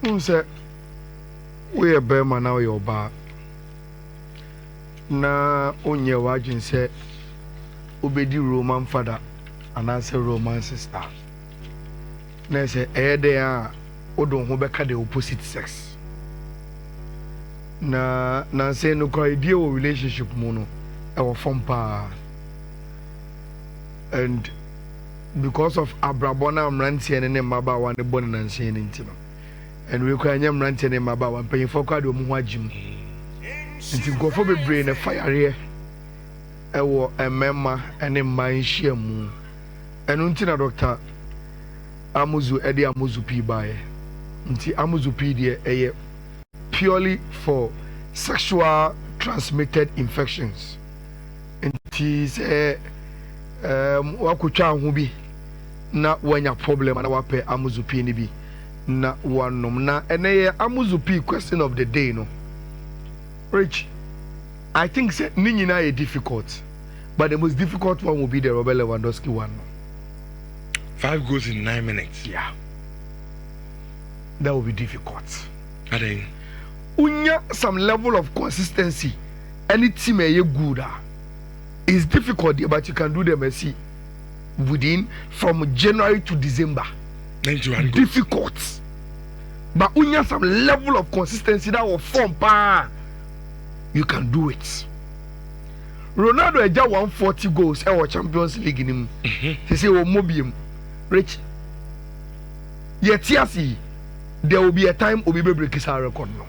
Say we a bear now your bar. Na onye wajin say obedi Roman father and I say Roman sister. Na say they are odon ho beka the opposite sex. Na say no idea o relationship mu no e wo fom pa. And because of abrabona mrantie ne maba wa ne boni na nsie ne ntino. And we kwa nya mrantie ne maba wa pay for kwa de omu ho agim. Nti gofo bebre na fire ewo emema ene man hyiamu. Enu nti na doctor Amuzu edi Amuzu P bae. Nti Amuzu P de eye purely for sexual transmitted infections. Nti say wakutwa ho bi na wanya problem na wape Amuzu P ni bi na wanom na ene Amuzu P question of the day no. Rich, I think say ni nyina is difficult, but the most difficult one will be the Robert Lewandowski one. 5 goals in 9 minutes. Yeah, that will be difficult. I think Unya some level of consistency. Any team are good. It's difficult, but you can do them. See, within from January to December. 91 goals. Difficult, but unya some level of consistency that will form pa. You can do it. Ronaldo had 140 goals in our Champions League in him. He say, "Oh, Mobium, Rich. Yet, yes, there will be a time Obi break his record now.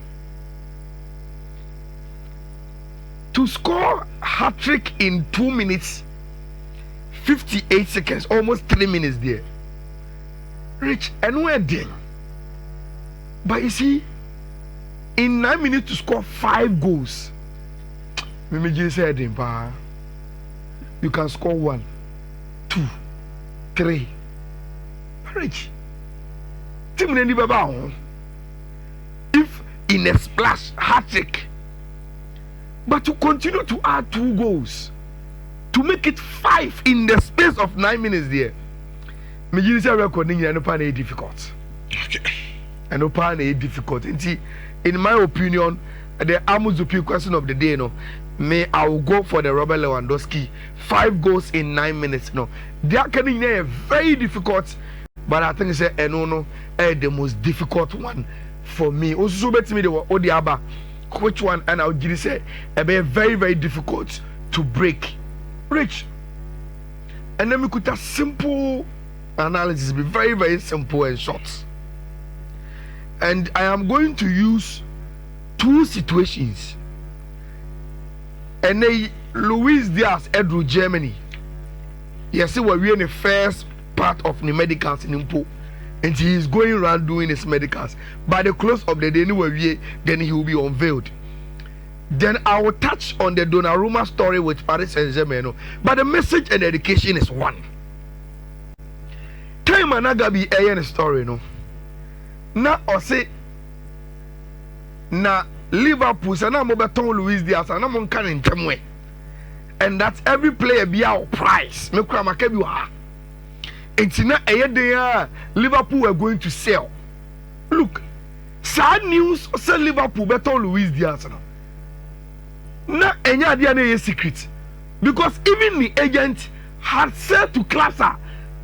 To score hat trick in 2 minutes, 58 seconds, almost 3 minutes there. Rich, and we're there. But you see, in 9 minutes to score 5 goals. Mimi just said you can score 1, 2, 3. Rich. Team any baba. If in a splash hat-trick, but to continue to add 2 goals, to make it 5 in the space of 9 minutes there. Me just say recording and open is difficult. Okay. And open is difficult. In my opinion, the Amuzu P question of the day, no. I will go for the Robert Lewandowski 5 goals in 9 minutes. No, they are getting there very difficult, but I think it's the most difficult one for me. Also, bet me the Odiaba, which one, and I would say a very very difficult to break. Rich, and then we could have simple analysis, be very very simple and short. And I am going to use 2 situations. And then Luis Diaz Edru Germany. Yes, we're in the first part of the medicals in Impo. And he is going around doing his medicals. By the close of the day, then he will be unveiled. Then I will touch on the Donnarumma story with Paris Saint-Germain. But the message and education is one. Time Anagabi a story, no. Na or say na Liverpool and I'm Beton Luis Diaz and I'm on Canin Temwe. And that every player be our price. It's not a day Liverpool are going to sell. Look, sad news say Liverpool Beton Luis Diaz. Na any idea secret. Because even the agent had said to Klasa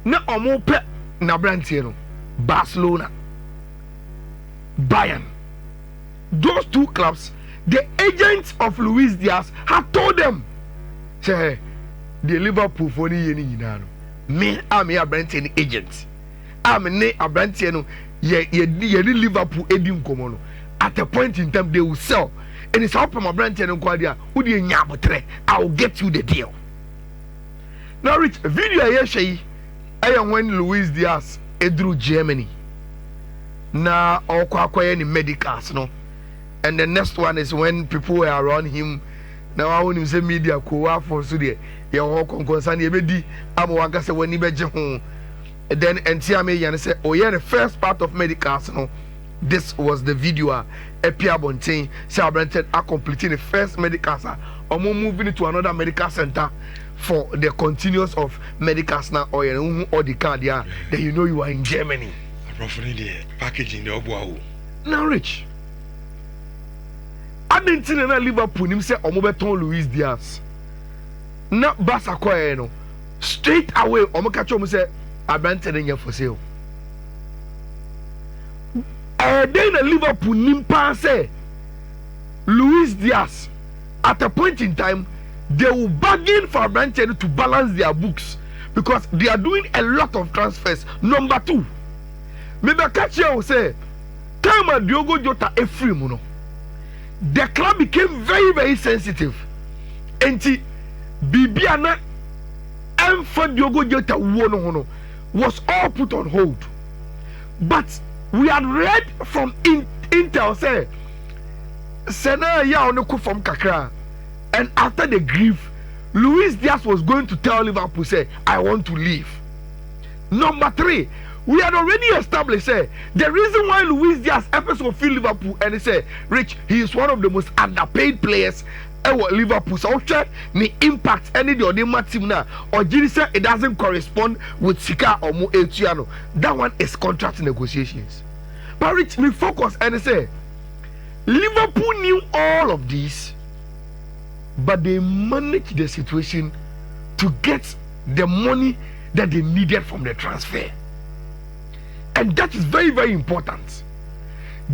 na omope na Brantiano, Barcelona, Bayern. Those 2 clubs, the agents of Luis Diaz had told them, say, the Liverpool for me, I'm a Brantian agent. I'm a Brantiano, ye Liverpool Edim Comono. At a point in time, they will sell. And it's up from a Brantian Quadia, who do you I will get you the deal. Now, Rich, video I am when Luis Diaz Edru Germany. Na acquire any medicals, no. And the next one is when people were around him. Now I want him say media ko for so there. Your concern ye be am waka say when he be home. Then Nhyira yan say oh yeah the first part of medicals, no. This was the video Epia Bontain say Abranted are completing the first medicals or moving to another medical center for the continuous of medicals now or the card, yeah, then you know you are in Germany. Packaging the Obuahu. Now rich. I didn't see na Liverpool him say omo beton Luis Diaz. Na Barca koye no. Straight away omo catch omo say Abrante dey for sale. Then the Liverpool nimpa say Luis Diaz at a point in time they will bargain for Abrante to balance their books because they are doing a lot of transfers. Number 2, maybe catch you say time Diogo Jota Efrim no. The club became very, very sensitive. And Bibiana and for Diogo Jota was all put on hold. But we had read from Intel say Sena ya onoko from Kakra, and after the grief, Luis Diaz was going to tell Liverpool say, I want to leave. Number 3, we had already established the reason why Luis Diaz episode feel Liverpool and he said, Rich, he is one of the most underpaid players at Liverpool. So the impact any the other team now or say it doesn't correspond with Sika or Mo Etuano. That one is contract negotiations. But Rich, me focus and say Liverpool knew all of these, but they managed the situation to get the money that they needed from the transfer. And that is very, very important.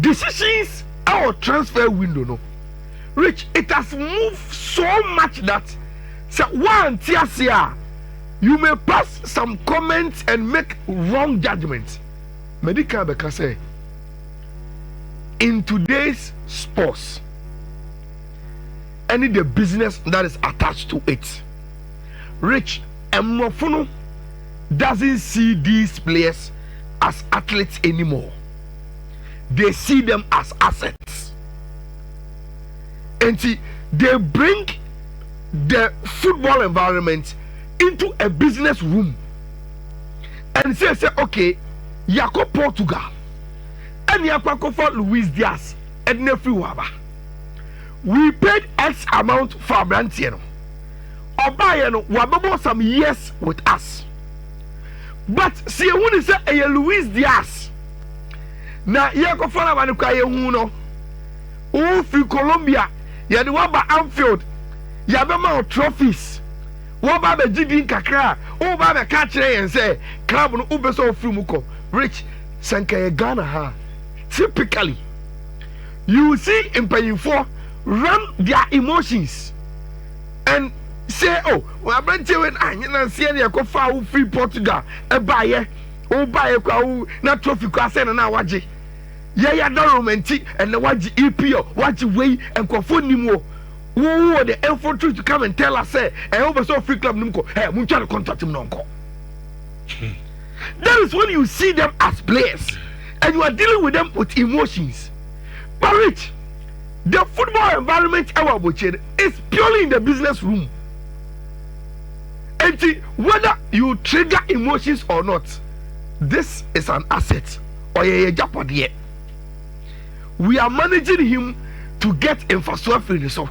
Decisions our transfer window, no. Rich, it has moved so much that you may pass some comments and make wrong judgments. Medical because say in today's sports, any the business that is attached to it, Rich and Mofuno doesn't see these players as athletes anymore. They see them as assets. And see, they bring the football environment into a business room and say okay, Yako Portugal and Yako for Luis Diaz and Nefu Waba. We paid X amount for Abrantiano. Or Bayern were some years with us. But see, when you say Luis Diaz, now Yako for Manuka Ufi Colombia, Yaduaba Anfield, Yabama trophies. What about the GD Kakra? Oh, Baba catch and say, Club no Ubeso Fumuko, Rich Sanka Ghana ha. Typically, you see in paying for run their emotions and say, oh, well, I'm when I see any coffee free Portugal, a buyer, oh, buy a not trophy class and now watch it. Yeah, Donnarumma and the watch EPO, watch way and Kofonimo. Who the infantry to come and tell us, say, and over so free club Numco, hey, I'm trying to contact him. That is when you see them as players and you are dealing with them with emotions. But Rich, the football environment is purely in the business room. And whether you trigger emotions or not, this is an asset or a jeopardy. We are managing him to get infrastructure in the soul.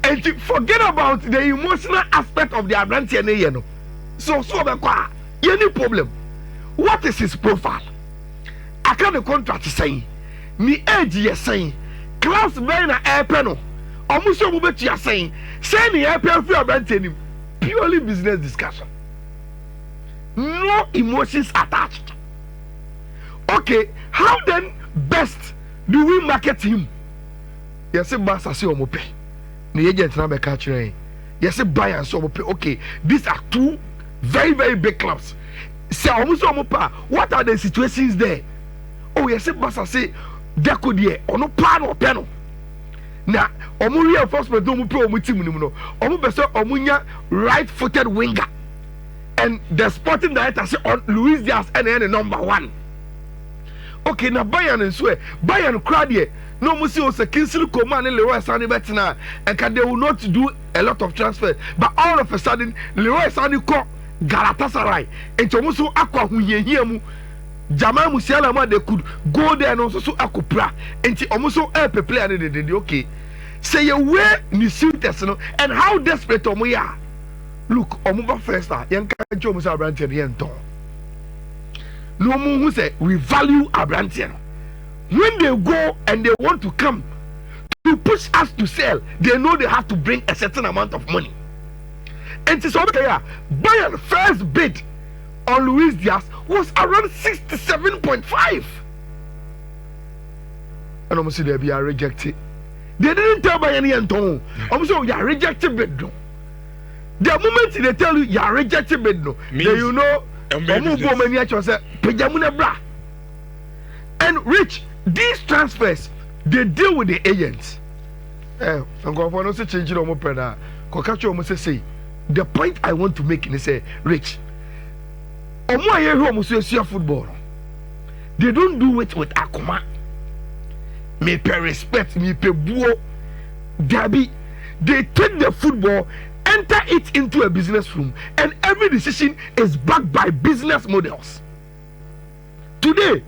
And forget about the emotional aspect of the Abrante. So any problem. What is his profile? I can't contract saying ni age yes saying class very na air panel. Almost so move to saying say ni air panel for Abrante. Purely business discussion. No emotions attached. Okay, how then best do we market him? Yes, Barca say omope. The agent now be catching. Yes, Bayern so omope. Okay, these are two very, very big clubs. Say almost omopa. What are the situations there? Oh, yes, Barca say there could be no plan or panel. Now, omu reinforcement omu pro omu team no. Omu beso omunya right-footed winger. And the sporting director say on Luis Diaz and number 1. Okay, now Bayern and swear Bayern crowd here. No musi ose Kingsley Coman and Leroy Sané betina and they will not do a lot of transfers. But all of a sudden, Leroy Sané call Galatasaray and Tomuso Aqua Huye Jamal Musiala they could go there and also so Akupra and almost air player and okay. Say you where ni suitors and how desperate we are. Look, Omuba first young Joe Musa Brantian. No more who say we value Abrantian. when they go and they want to come to push us to sell, they know they have to bring a certain amount of money. And it's okay. Bayern first bid on Luis Diaz was around 67.5. And almost they be rejected. They didn't tell Bayern anything. Almost you are rejected bid no. The moment they tell you are rejected bid no, then you know. And Rich, these transfers they deal with the agents. I'm going to change it on my say. The point I want to make is say, Rich, football. They don't do it with akuma. Me pay respect, me pay buo. Dabi, they take the football, enter it into a business room, and every decision is backed by business models. Today,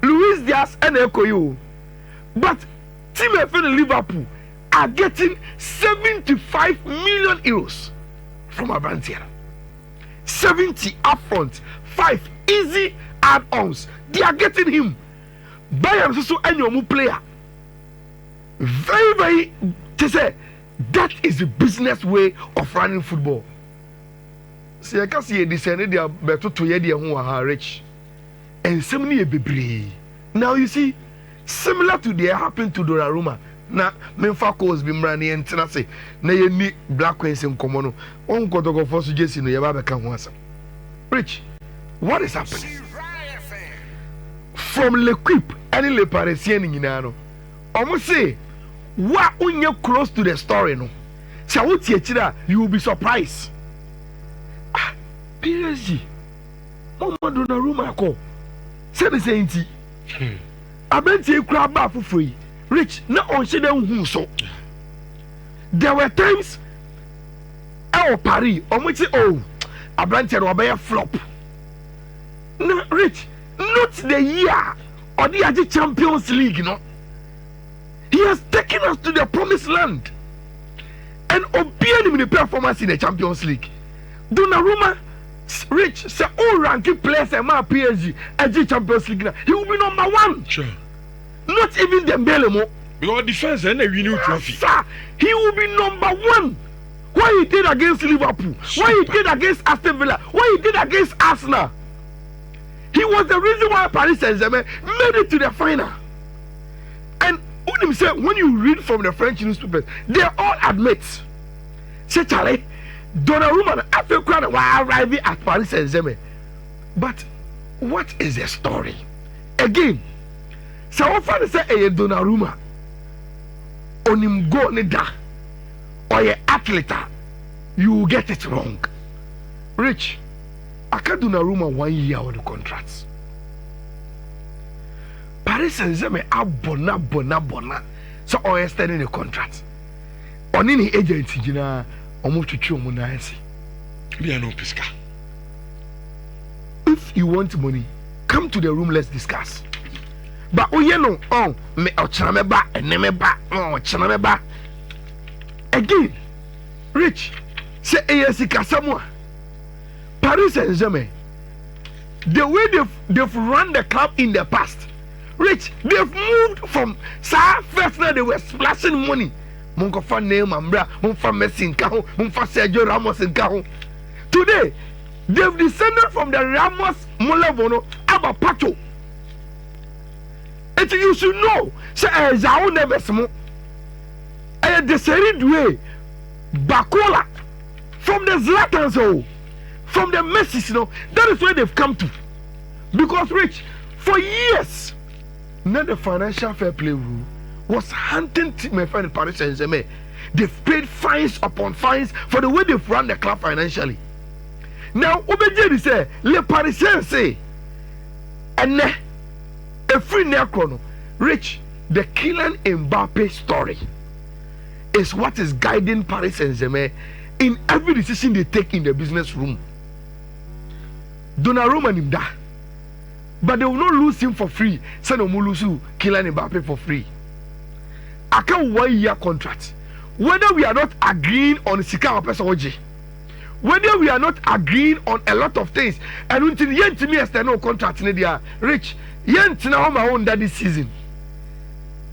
Luis Diaz and Ekoyo, but Team FN Liverpool are getting 75 million euros from Abrantier. 70 upfront, 5 easy add-ons. They are getting him. Bayern also any player. Very, very, to say, that is the business way of running football. See, I can see a descendant, they are better to hear who are rich. And similarly, baby. Now you see, similar to the happened to Donnarumma. Na Memphis be running and say, na you need black queens in common. On got to go for suggestion, you have a come Rich, what is happening? From L'Equipe and Le Parisien in Nano. Almost say, what when you're close to the story, no? So, you will be surprised. PSG, Mama Donnarumma call. Say the same thing. I bet you crab bar for free. Rich, not on them who so. There were times our Paris, on which I bet you a flop. No, Rich, not the year or the other Champions League, you know. He has taken us to the promised land and obeying him the performance in the Champions League. Donnarumma, Rich, say all ranking players and my PSG and the Champions League. He will be number one. Sure. Not even Dembele mo. Because defense and a winning trophy. Sir, he will be number one. What he did against Liverpool, Super. what he did against Aston Villa, what he did against Arsenal. He was the reason why Paris Saint-Germain made it to the final. And when you read from the French newspapers, they all admit, say Charlie, Donnarumma African while arriving at Paris Saint-Germain. But what is the story? Again, so often say a Donnarumma on him go nida or a athlete, you will get it wrong. Rich, I can't Donnarumma 1 year on the contracts. Paris Saint-Germain abona. So I extending the contract. On any agency, you know, almost to chew money. We are no pisca. If you want money, come to the room, let's discuss. But you know, me ochanameba and nemeba, ochanameba. Again, Rich, say ASC Kasamwa. Paris Saint-Germain, the way they've run the club in the past, Rich, they've moved from first now they were splashing money. Munkofa name Ambra, Munfa Messi in Kaho, Munfa Sergio Ramos in Kaho. Today, they've descended from the Ramos Molevono Abba Pacho. And you should know, say Zao never small. And the Serid way, Bakola, from the Zlatan, from the Messi, you know, that is where they've come to. Because Rich, for years, not the financial fair play rule was hunting my friend Paris Saint-Germain. They've paid fines upon fines for the way they've run the club financially. Now, Obejedi say, Le Parisiens say, and a free necrono, Rich, the Kylian Mbappe story is what is guiding Paris Saint-Germain in every decision they take in the business room. Donnarumma him da, but they will not lose him for free. Say no lose Kylian Mbappe for free. I can 1 year contract. Whether we are not agreeing on Sika or Pesoji, whether we are not agreeing on a lot of things, and until yen to me extend no contract in the Rich, yen to now my own that this season.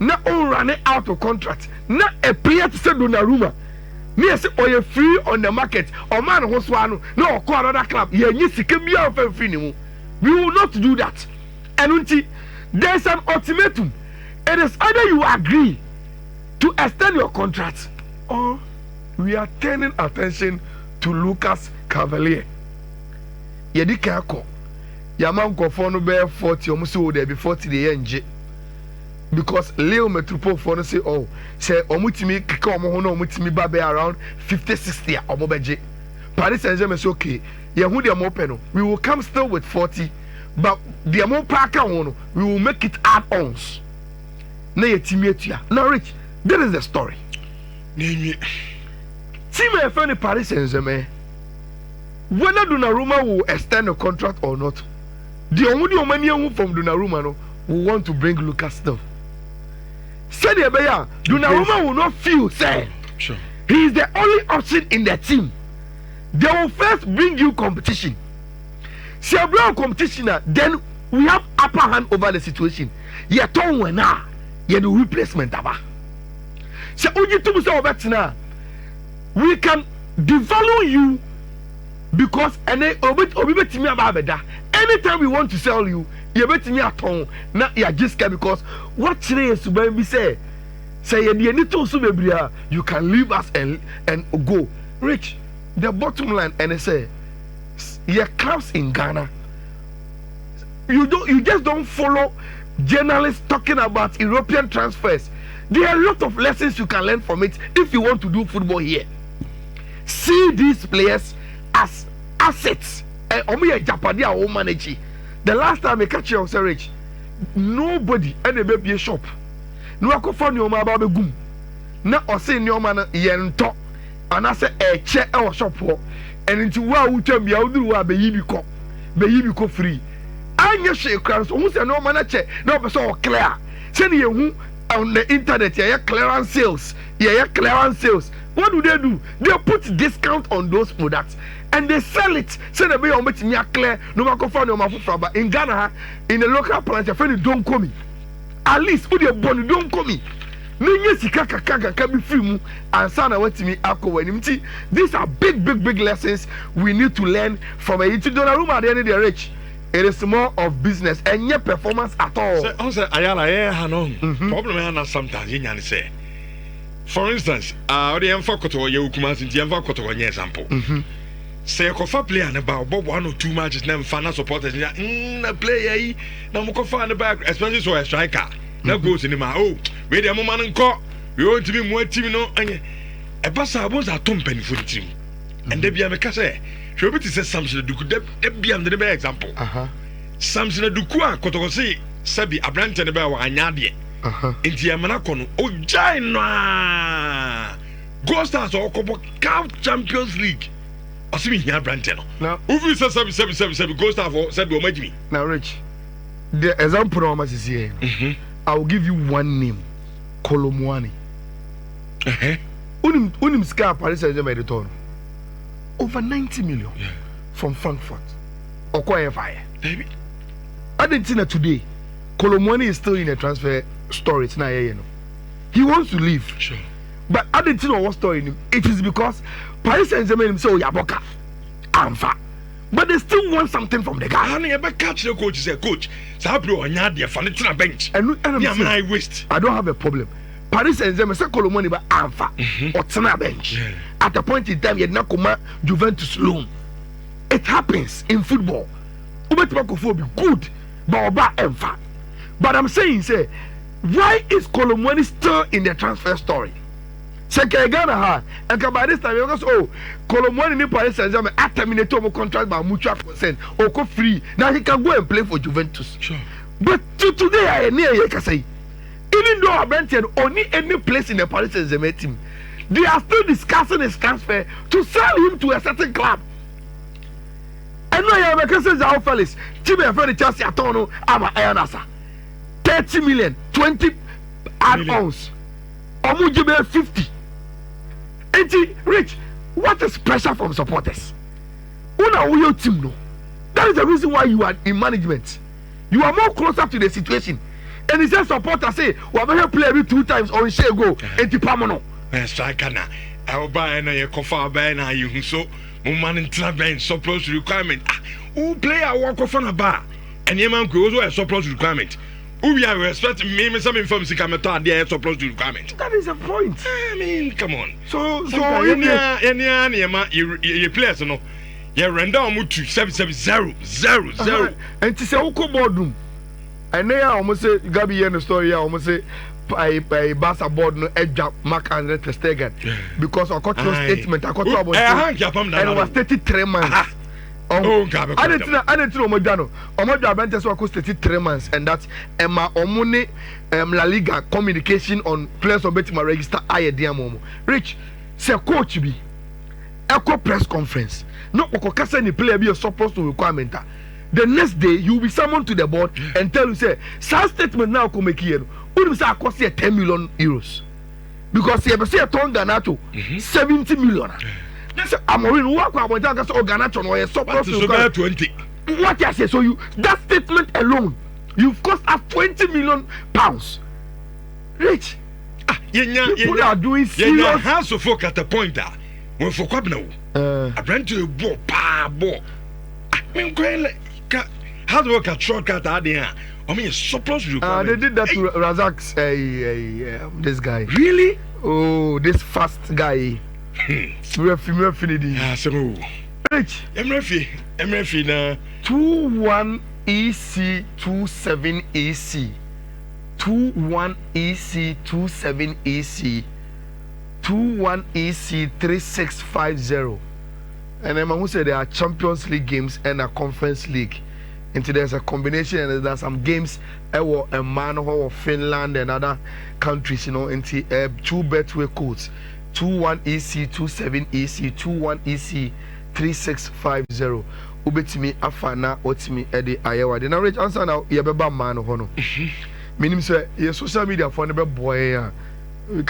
na on running out of contract na a player to say Donnarumma me say or you free on the market or man ho so ano na or call another club ye nyi sika bia of free ni mu. We will not do that. And until there's an ultimatum, it is either you agree to extend your contract or we are turning attention to Lucas Chevalier. Yedi kako yaman go for no be 40 omuso there be 40 the enje because Leo Metropole for no say oh say omutimi kika omo ho na omutimi ba be around 50-60 omo beje. Paris Saint-Germain say okay ye hu dem open no we will come still with 40 but the amount pack on we will make it add-ons na ye timi atua. Now Rich, that is the story. Name Team FN Paris Saint-Germain, whether Donnarumma will extend the contract or not, the only money from Donnarumma no will want to bring Lucas still. Said Donnarumma will not feel say sure he is the only option in the team. They will first bring you competition. See a brown competition, then we have upper hand over the situation. You don't win now. You do replacement. So we can devalue you because anytime we want to sell you, you bet me at home. Not you just because what today is to be say you need to you can leave us and go. Rich, the bottom line and I say your clubs in Ghana, you just don't follow journalists talking about European transfers. There are a lot of lessons you can learn from it if you want to do football here. See these players as assets. The last time I catch you on Rich, nobody any baby shop. No I could find your mama gum. Now or say your man yen talk and I say a chair or shop for and into where we tell me how do I be free. I just shake crowds almost no man chair, no person clear. Send you on the internet, yeah, clearance sales. Yeah, clearance sales. What do? They put discount on those products and they sell it. Say the way on me clear, no man can find no man for but in Ghana, in the local plant, your friend don't come in. At least who they born don't come in. Can be free and sana what to me these are big lessons we need to learn from a Donnarumma at the end of the rich. It is more of business and your performance at all. Problem sometimes you say. For instance, the Mfakoto you come into Mfakoto example. Say a coffee player and about 1 or 2 matches, then fan supporters a player now Mokofa and the back, especially so a striker. Now goes in the oh, wait a moment and call. We want to be more team, no, and a bassa was a company for the team. And they be a casse. Shobit says something to do, they be under the example. Something to do, Kotosi, Sabi, a branch and about Anyadi. Into Yamanakono, oh, Jaina Ghost Stars or Cup Champions League. I see me here, Brantano. Now, who says 7 Ghost Stars said, will make me. Now, Rich, the example is here. I will give you one name, Kolomwani. Unim Scar Paris Saint-Germain return over 90 million from Frankfurt. Okoye fire. Baby. Argentina today, Kolomwani is still in a transfer story. It's not here, he wants to leave. Sure. But Argentina was story him. It is because Paris Saint-Germain himself Yaboka, Amfa. But they still want something from the guy. I never catch the coach. Say, coach, Sabro on Yadia Fanitina bench. And I waste. I don't have a problem. Paris Saint-Germain say Kolomwani ba Amfa or Tina bench. At a point in time, you had not Juventus loan. It happens in football. Ubetibakofo be good, but Oba Amfa. But I'm saying, say, why is Kolomwani still in the transfer story? Ghana and by this time because Kolomwani in Paris Saint-Germain terminate contract by mutual consent or go free. Now he can go and play for Juventus. Sure. But today I near you can say even though I mentioned only any place in the Paris Saint-Germain team, they are still discussing his transfer to sell him to a certain club. And now you have a question of fellas. Team and friend Chelsea Atono I'm a 30 million, 20 add-ons. Omujibe 50. Rich, what is pressure from supporters? Your team no. That is the reason why you are in management. You are more closer to the situation. and he said supporter say we have play every 2 times on share go enti pamono striker na I buy na ye kofa buy na you so mo man intra ben surplus requirement who player work kofa na ba and ye man go so a surplus requirement who we are respect me some inform sika meto ade surplus requirement. That is a point. I mean, come on. So you players no you render on to 770 and to say oko boardroom and they almost say Gabi here in the story almost say by Barca board no edge Mark Andre ter Stegen because I got your statement I got about and it was 33 months. I didn't know Omojano Bentes was 33 months and that's Emma Omune La Liga communication on players on Betima register Ayediamomo. Rich say coach be echo press conference. No okokasa ni player be supposed to requirement. The next day you will be summoned to the board and tell you say some statement now come make here. Who say cost 10 million euros because he say a ton Ganacho 70 million. I'm already work about that Ganacho no supposed to 20. What I say so you that statement alone you've cost us 20 million pounds. Rich. People are doing serious. House of folk at the point that when for Kwabno I ran to a ball I mean hard work at shortcut out there. I mean surplus requirement. They did that to Razak's this guy. Really? Oh, this fast guy. Refinity. Rich. MRF na 21 EC 27 EC 21 EC 27 EC 21 EC 3650. And then who said there are Champions League games and a Conference League. And there's a combination and there's some games a man of Finland and other countries, you know, into 2 betway codes. 21 EC 27 EC 21 EC 3650. Ubetimi afana otimi ede ayawa. The answer now yebeba man ho no. Meaning say your social media for never boy